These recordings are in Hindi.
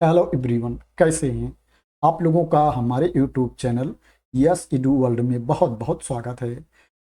हेलो एवरीवन, कैसे हैं आप लोगों का हमारे YouTube channel yes edu world में बहुत बहुत स्वागत है।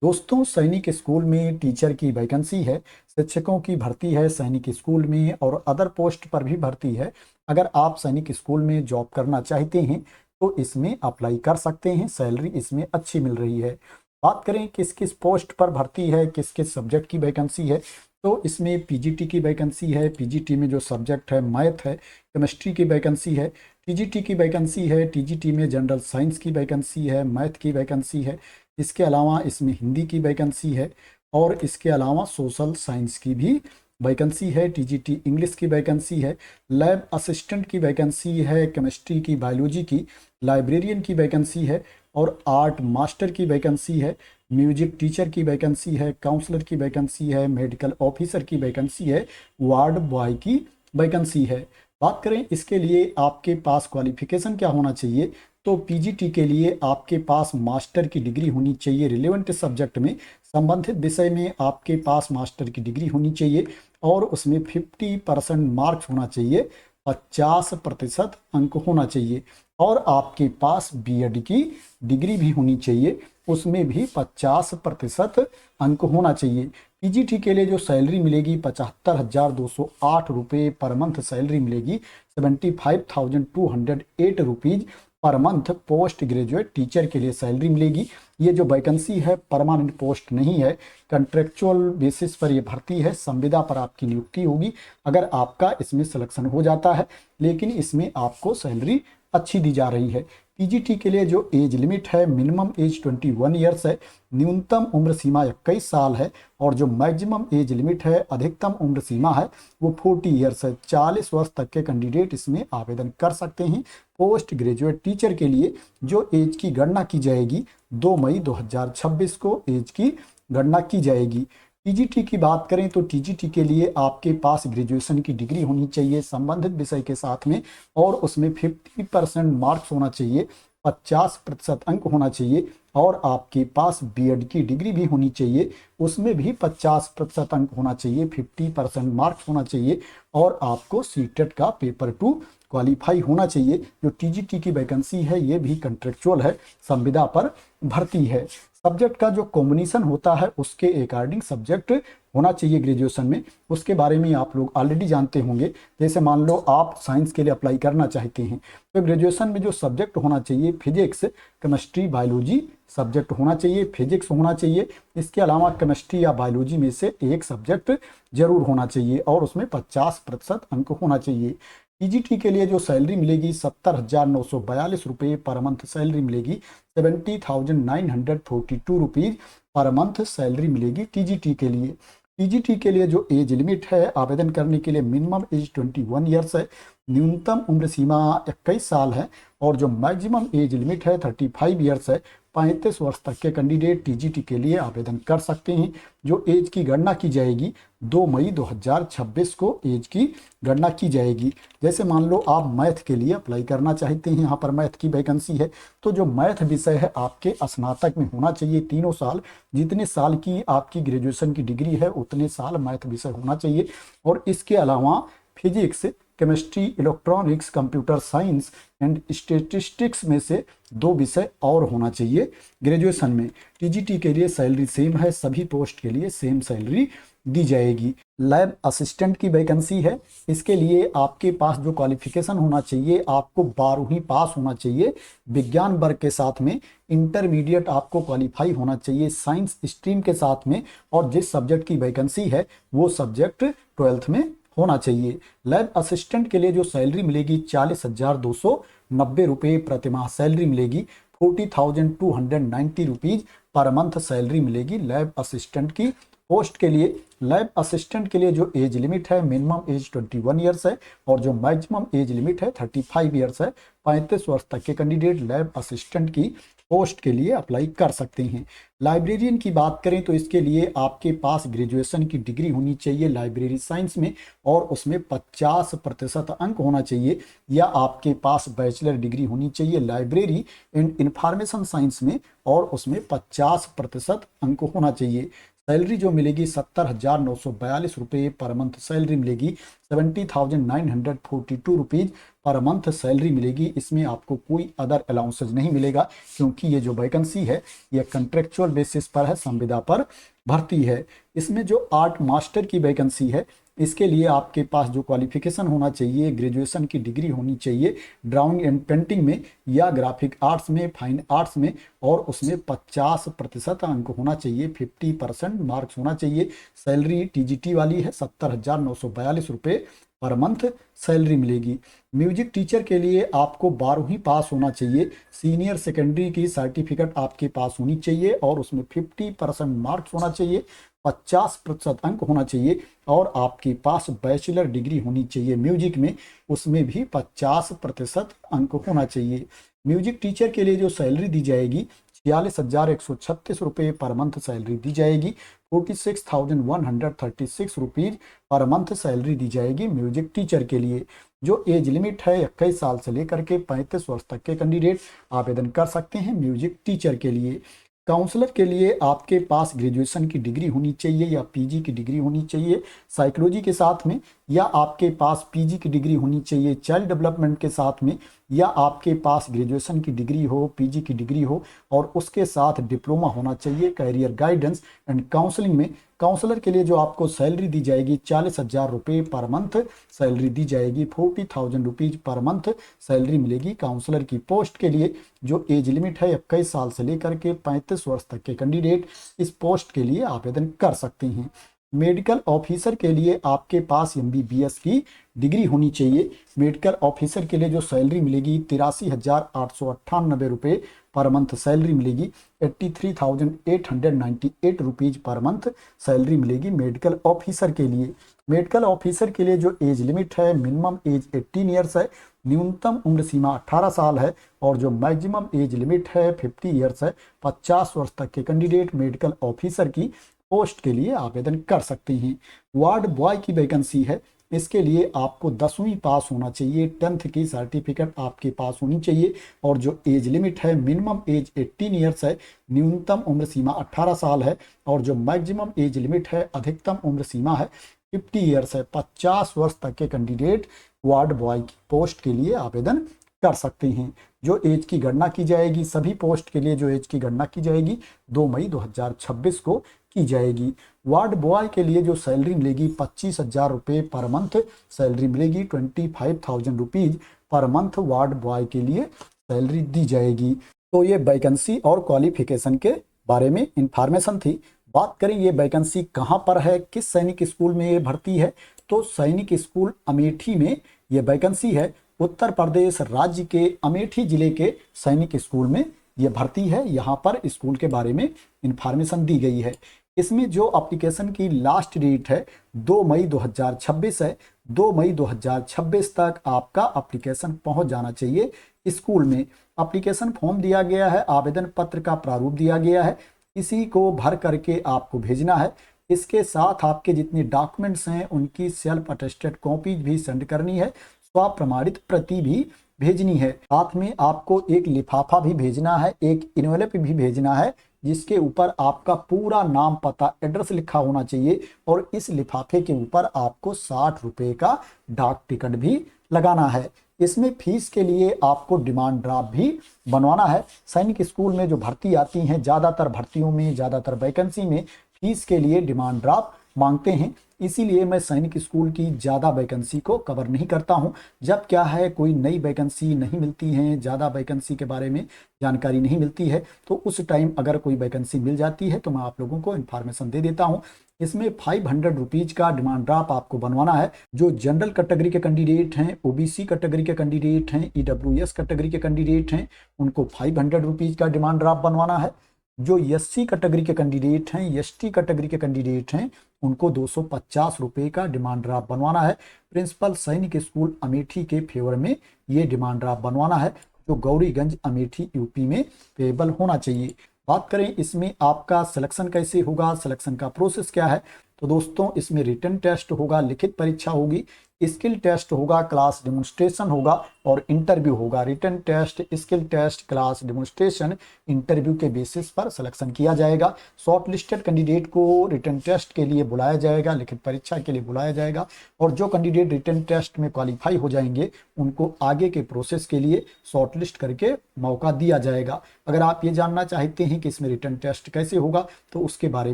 दोस्तों, सैनिक स्कूल में टीचर की वैकेंसी है, शिक्षकों की भर्ती है सैनिक स्कूल में और अदर पोस्ट पर भी भर्ती है। अगर आप सैनिक स्कूल में जॉब करना चाहते हैं तो इसमें अप्लाई कर सकते हैं। सैलरी इसमें अच्छी मिल रही है। बात करें किस किस पोस्ट पर भर्ती है, किस किस सब्जेक्ट की वैकेंसी है, तो इसमें पीजीटी की वैकेंसी है। पीजीटी में जो सब्जेक्ट है मैथ है, केमिस्ट्री की वैकेंसी है। टीजीटी की वैकेंसी है, टीजीटी में जनरल साइंस की वैकेंसी है, मैथ की वैकेंसी है। इसके अलावा इसमें हिंदी की वैकेंसी है और इसके अलावा सोशल साइंस की भी वैकेंसी है। टीजीटी इंग्लिश की वैकेंसी है। लैब असिस्टेंट की वैकेंसी है, केमिस्ट्री की, बायोलॉजी की। लाइब्रेरियन की वैकेंसी है और आर्ट मास्टर की वैकेंसी है। म्यूजिक टीचर की वैकेंसी है, काउंसलर की वैकेंसी है, मेडिकल ऑफिसर की वैकेंसी है, वार्ड बॉय की वैकेंसी है। बात करें इसके लिए आपके पास क्वालिफिकेशन क्या होना चाहिए, तो पीजीटी के लिए आपके पास मास्टर की डिग्री होनी चाहिए। रिलेवेंट सब्जेक्ट में, संबंधित विषय में आपके पास मास्टर की डिग्री होनी चाहिए और उसमें 50% मार्क्स होना चाहिए, 50% अंक होना चाहिए और आपके पास बीएड की डिग्री भी होनी चाहिए, उसमें भी 50% अंक होना चाहिए। पीजीटी के लिए जो सैलरी मिलेगी 75,208 रुपये पर मंथ सैलरी मिलेगी। 75,208 rupees per month post graduate teacher के लिए सैलरी मिलेगी। ये जो वैकेंसी है परमानेंट पोस्ट नहीं है, कंट्रेक्चुअल बेसिस पर ये भर्ती है। संविदा पर आपकी नियुक्ति होगी अगर आपका इसमें सिलेक्शन हो जाता है, लेकिन इसमें आपको सैलरी अच्छी दी जा रही है। पीजीटी के लिए जो एज लिमिट है, मिनिमम एज 21 ईयर्स है, न्यूनतम उम्र सीमा 21 साल है और जो मैक्सिमम एज लिमिट है, अधिकतम उम्र सीमा है, वो 40 ईयर्स है। 40 वर्ष तक के कैंडिडेट इसमें आवेदन कर सकते हैं। पोस्ट ग्रेजुएट टीचर के लिए जो एज की गणना की जाएगी 2 मई 2026 को एज की गणना की जाएगी। टीजीटी की बात करें तो टीजीटी के लिए आपके पास ग्रेजुएशन की डिग्री होनी चाहिए संबंधित विषय के साथ में और उसमें 50% मार्क्स होना चाहिए, 50% अंक होना चाहिए और आपके पास बीएड की डिग्री भी होनी चाहिए, उसमें भी 50% अंक होना चाहिए, 50% मार्क्स होना चाहिए और आपको सीटेट का पेपर 2 क्वालिफाई होना चाहिए। जो टीजीटी की वैकेंसी है ये भी कंट्रेक्चुअल है, संविदा पर भर्ती है। सब्जेक्ट का जो कॉम्बिनेशन होता है उसके अकॉर्डिंग सब्जेक्ट होना चाहिए ग्रेजुएशन में, उसके बारे में आप लोग ऑलरेडी जानते होंगे। जैसे मान लो आप साइंस के लिए अप्लाई करना चाहते हैं तो ग्रेजुएशन में जो सब्जेक्ट होना चाहिए फिजिक्स, केमिस्ट्री, बायोलॉजी सब्जेक्ट होना चाहिए, फिजिक्स होना चाहिए। इसके अलावा केमिस्ट्री या बायोलॉजी में से एक सब्जेक्ट जरूर होना चाहिए और उसमें 50% अंक होना चाहिए। पीजीटी के लिए जो सैलरी मिलेगी 70,942 रुपये पर मंथ सैलरी मिलेगी। 70,942 रुपीज पर मंथ सैलरी मिलेगी टीजीटी के लिए। टीजीटी के लिए जो एज लिमिट है आवेदन करने के लिए, मिनिमम एज 21 ईयर्स है, न्यूनतम उम्र सीमा 21 साल है और जो मैक्सिमम एज लिमिट है 35 ईयर्स है। 35 वर्ष तक के कैंडिडेट टीजीटी के लिए आवेदन कर सकते हैं। जो एज की गणना की जाएगी 2 मई 2026 को एज की गणना की जाएगी। जैसे मान लो आप मैथ के लिए अप्लाई करना चाहते हैं, यहाँ पर मैथ की वैकेंसी है, तो जो मैथ विषय है आपके स्नातक में होना चाहिए 3 साल। जितने साल की आपकी ग्रेजुएशन की डिग्री है उतने साल मैथ विषय होना चाहिए और इसके अलावा physics, chemistry, electronics, computer science and statistics में से 2 विषय और होना चाहिए ग्रेजुएशन में। टीजीटी के लिए सैलरी सेम है, सभी पोस्ट के लिए सेम सैलरी दी जाएगी। लैब असिस्टेंट की वैकेंसी है, इसके लिए आपके पास जो क्वालिफिकेशन होना चाहिए, आपको 12वीं पास होना चाहिए विज्ञान वर्ग के साथ में, इंटरमीडिएट आपको क्वालिफाई होना चाहिए साइंस स्ट्रीम के साथ में और जिस सब्जेक्ट की वैकेंसी है वो सब्जेक्ट 12th में होना चाहिए। लैब असिस्टेंट के लिए जो सैलरी मिलेगी 40,290 रुपये प्रतिमाह सैलरी मिलेगी। 40,290 रुपीज पर मंथ सैलरी मिलेगी लैब असिस्टेंट की पोस्ट के लिए। लैब असिस्टेंट के लिए जो एज लिमिट है, मिनिमम एज 21 ईयर्स है और जो मैक्सिमम एज लिमिट है 35 ईयर्स है। 35 वर्ष तक के कैंडिडेट लैब असिस्टेंट की पोस्ट के लिए अप्लाई कर सकते हैं। लाइब्रेरियन की बात करें तो इसके लिए आपके पास ग्रेजुएशन की डिग्री होनी चाहिए लाइब्रेरी साइंस में और उसमें 50% अंक होना चाहिए, या आपके पास बैचलर डिग्री होनी चाहिए लाइब्रेरी एंड इंफॉर्मेशन साइंस में और उसमें 50% अंक होना चाहिए। सैलरी जो मिलेगी 70,942 रुपये पर मंथ सैलरी मिलेगी। 70,942 रुपीज़ पर मंथ सैलरी मिलेगी। इसमें आपको कोई अदर अलाउंसेज नहीं मिलेगा, क्योंकि ये जो वैकेंसी है ये कंट्रेक्चुअल बेसिस पर है, संविदा पर भर्ती है। इसमें जो आर्ट मास्टर की वैकेंसी है, इसके लिए आपके पास जो क्वालिफिकेशन होना चाहिए, ग्रेजुएशन की डिग्री होनी चाहिए ड्राइंग एंड पेंटिंग में या ग्राफिक आर्ट्स में, फाइन आर्ट्स में, और उसमें 50% अंक होना चाहिए, 50% मार्क्स होना चाहिए। सैलरी टीजीटी वाली है, 70,942 रुपये पर मंथ सैलरी मिलेगी। म्यूजिक टीचर के लिए आपको 12वीं पास होना चाहिए, सीनियर सेकेंडरी की सर्टिफिकेट आपके पास होनी चाहिए और उसमें 50% मार्क्स होना चाहिए, 50% अंक होना चाहिए, और आपके पास बैचलर डिग्री होनी चाहिए म्यूजिक में, उसमें भी 50% अंक होना चाहिए। म्यूजिक टीचर के लिए जो सैलरी दी जाएगी 46,136 रुपये पर मंथ सैलरी दी जाएगी। 46,136 रुपीज़ पर मंथ सैलरी दी जाएगी म्यूजिक टीचर के लिए। जो एज लिमिट है 21 साल से लेकर के 35 वर्ष तक के कैंडिडेट आवेदन कर सकते हैं म्यूजिक टीचर के लिए। काउंसलर के लिए आपके पास ग्रेजुएशन की डिग्री होनी चाहिए या पीजी की डिग्री होनी चाहिए साइकोलॉजी के साथ में, या आपके पास पीजी की डिग्री होनी चाहिए चाइल्ड डेवलपमेंट के साथ में, या आपके पास ग्रेजुएशन की डिग्री हो, पीजी की डिग्री हो और उसके साथ डिप्लोमा होना चाहिए कैरियर गाइडेंस एंड काउंसलिंग में। काउंसलर के लिए जो आपको सैलरी दी जाएगी 40,000 रुपये पर मंथ सैलरी दी जाएगी, 40,000 रुपीज़ पर मंथ सैलरी मिलेगी काउंसलर की पोस्ट के लिए। जो एज लिमिट है 21 साल से लेकर के 35 वर्ष तक के कैंडिडेट इस पोस्ट के लिए आवेदन कर सकते हैं। मेडिकल ऑफिसर के लिए आपके पास एमबीबीएस की डिग्री होनी चाहिए। मेडिकल ऑफिसर के लिए जो सैलरी मिलेगी 83,898 रुपये पर मंथ सैलरी मिलेगी, 83,898 रुपीज़ पर मंथ सैलरी मिलेगी मेडिकल ऑफिसर के लिए। मेडिकल ऑफिसर के लिए जो एज लिमिट है मिनिमम एज 18 ईयर्स है, न्यूनतम उम्र सीमा 18 साल है, और जो मैक्सिमम एज लिमिट है 50 ईयर्स है। 50 वर्ष तक के कैंडिडेट मेडिकल ऑफिसर की पोस्ट के लिए आवेदन कर सकते हैं। वार्ड बॉय की वैकेंसी है, इसके लिए आपको 10वीं पास होना चाहिए, 10th की सर्टिफिकेट आपके पास होनी चाहिए, और जो एज लिमिट है मिनिमम एज 18 ईयर्स है, न्यूनतम उम्र सीमा 18 साल है, और जो मैक्सिमम एज लिमिट है अधिकतम उम्र सीमा है 50 ईयर्स है। 50 वर्ष तक के कैंडिडेट वार्ड बॉय की पोस्ट के लिए आवेदन कर सकते हैं। जो एज की गणना की जाएगी सभी पोस्ट के लिए, जो एज की गणना की जाएगी 2 मई 2026 को की जाएगी। वार्ड बॉय के लिए जो सैलरी मिलेगी 25,000 रुपये पर मंथ सैलरी मिलेगी, 25,000 rupees per month ward boy के लिए सैलरी दी जाएगी। तो ये वैकेंसी और क्वालिफिकेशन के बारे में इंफॉर्मेशन थी। बात करें ये वैकेंसी कहाँ पर है, किस सैनिक स्कूल में ये भर्ती है, तो सैनिक स्कूल अमेठी में ये वैकेंसी है। उत्तर प्रदेश राज्य के अमेठी जिले के सैनिक स्कूल में ये भर्ती है। यहाँ पर स्कूल के बारे में इंफॉर्मेशन दी गई है। इसमें जो एप्लीकेशन की लास्ट डेट है 2 मई 2026 है। 2 मई 2026 तक आपका एप्लीकेशन पहुंच जाना चाहिए स्कूल में। एप्लीकेशन फॉर्म दिया गया है, आवेदन पत्र का प्रारूप दिया गया है, इसी को भर करके आपको भेजना है। इसके साथ आपके जितने डॉक्यूमेंट्स हैं उनकी सेल्फ अटेस्टेड कॉपी भी सेंड करनी है, स्वप्रमाणित प्रति भी भेजनी है। साथ में आपको एक लिफाफा भी भेजना है, एक इन्वेलप भी भेजना है, जिसके ऊपर आपका पूरा नाम, पता, एड्रेस लिखा होना चाहिए, और इस लिफाफे के ऊपर आपको 60 रुपये का डाक टिकट भी लगाना है। इसमें फीस के लिए आपको डिमांड ड्राफ्ट भी बनवाना है। सैनिक स्कूल में जो भर्ती आती हैं, ज़्यादातर भर्तियों में, ज़्यादातर वैकेंसी में फीस के लिए डिमांड ड्राफ्ट मांगते हैं, इसीलिए मैं सैनिक स्कूल की ज़्यादा वैकेंसी को कवर नहीं करता हूं। जब क्या है कोई नई वैकेंसी नहीं मिलती है, ज़्यादा वैकेंसी के बारे में जानकारी नहीं मिलती है, तो उस टाइम अगर कोई वैकेंसी मिल जाती है तो मैं आप लोगों को इन्फॉर्मेशन दे देता हूं। इसमें 500 रुपीज़ का डिमांड ड्राफ्ट आपको बनवाना है। जो जनरल कैटेगरी के कैंडिडेट हैं, ओबीसी कैटेगरी के कैंडिडेट हैं, ईडब्ल्यूएस कैटेगरी के कैंडिडेट हैं, उनको 500 रुपीज़ का डिमांड ड्राफ्ट बनवाना है। जो एससी कैटेगरी के कैंडिडेट हैं, एसटी कैटेगरी के कैंडिडेट हैं, उनको 250 रुपये का डिमांड ड्राफ्ट बनवाना है। प्रिंसिपल सैनिक स्कूल अमेठी के फेवर में ये डिमांड ड्राफ्ट बनवाना है, जो गौरीगंज अमेठी यूपी में पेएबल होना चाहिए। बात करें इसमें आपका सिलेक्शन कैसे होगा, सिलेक्शन का प्रोसेस क्या है, तो दोस्तों इसमें रिटन टेस्ट होगा, लिखित परीक्षा होगी, स्किल टेस्ट होगा, क्लास डेमोन्स्ट्रेशन होगा और इंटरव्यू होगा। Written test, skill test, class demonstration, interview के बेसिस पर सिलेक्शन किया जाएगा। शॉर्ट लिस्टेड कैंडिडेट को रिटन टेस्ट के लिए बुलाया जाएगा, लिखित परीक्षा के लिए बुलाया जाएगा, और जो कैंडिडेट रिटन टेस्ट में क्वालिफाई हो जाएंगे उनको आगे के प्रोसेस के लिए शॉर्ट लिस्ट करके मौका दिया जाएगा। अगर आप ये जानना चाहते हैं कि इसमें रिटन टेस्ट कैसे होगा तो उसके बारे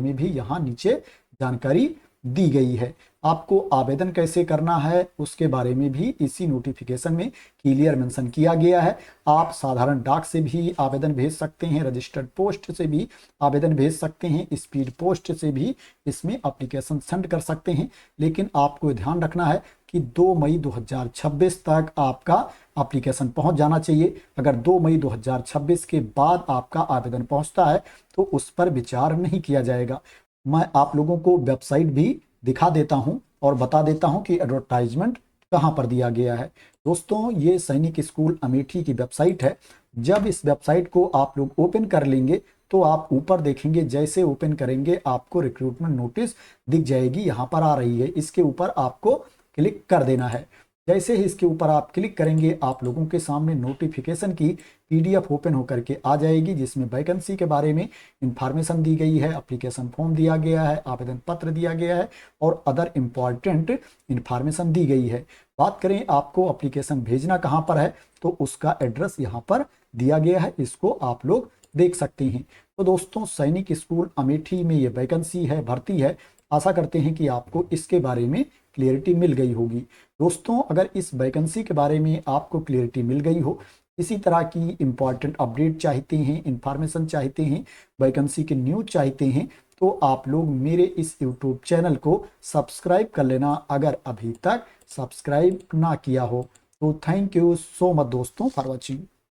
में भी यहाँ नीचे जानकारी दी गई है। आपको आवेदन कैसे करना है उसके बारे में भी इसी नोटिफिकेशन में क्लियर मेंशन किया गया है। आप साधारण डाक से भी आवेदन भेज सकते हैं, रजिस्टर्ड पोस्ट से भी आवेदन भेज सकते हैं, स्पीड पोस्ट से भी इसमें एप्लीकेशन सेंड कर सकते हैं। लेकिन आपको ध्यान रखना है कि 2 मई 2026 तक आपका एप्लीकेशन पहुंच जाना चाहिए। अगर 2 मई 2026 के बाद आपका आवेदन पहुंचता है तो उस पर विचार नहीं किया जाएगा। मैं आप लोगों को वेबसाइट भी दिखा देता हूं और बता देता हूं कि एडवर्टाइजमेंट कहां पर दिया गया है। दोस्तों, ये सैनिक स्कूल अमेठी की वेबसाइट है। जब इस वेबसाइट को आप लोग ओपन कर लेंगे तो आप ऊपर देखेंगे, जैसे ओपन करेंगे आपको रिक्रूटमेंट नोटिस दिख जाएगी, यहाँ पर आ रही है। इसके ऊपर आपको क्लिक कर देना है। जैसे ही इसके ऊपर आप क्लिक करेंगे आप लोगों के सामने नोटिफिकेशन की PDF ओपन होकर के आ जाएगी, जिसमें वैकेंसी के बारे में इंफॉर्मेशन दी गई है, एप्लीकेशन फॉर्म दिया गया है, आवेदन पत्र दिया गया है और अदर इम्पॉर्टेंट इंफॉर्मेशन दी गई है। बात करें आपको एप्लीकेशन भेजना कहाँ पर है तो उसका एड्रेस यहाँ पर दिया गया है, इसको आप लोग देख सकते हैं। तो दोस्तों, सैनिक स्कूल अमेठी में ये वैकेंसी है, भर्ती है। आशा करते हैं कि आपको इसके बारे में क्लियरिटी मिल गई होगी। दोस्तों, अगर इस वैकेंसी के बारे में आपको क्लियरिटी मिल गई हो, इसी तरह की इंपॉर्टेंट अपडेट चाहते हैं, इंफॉर्मेशन चाहते हैं, वैकेंसी के न्यूज चाहते हैं, तो आप लोग मेरे इस यूट्यूब चैनल को सब्सक्राइब कर लेना अगर अभी तक सब्सक्राइब ना किया हो। तो थैंक यू सो मच दोस्तों फॉर वॉचिंग।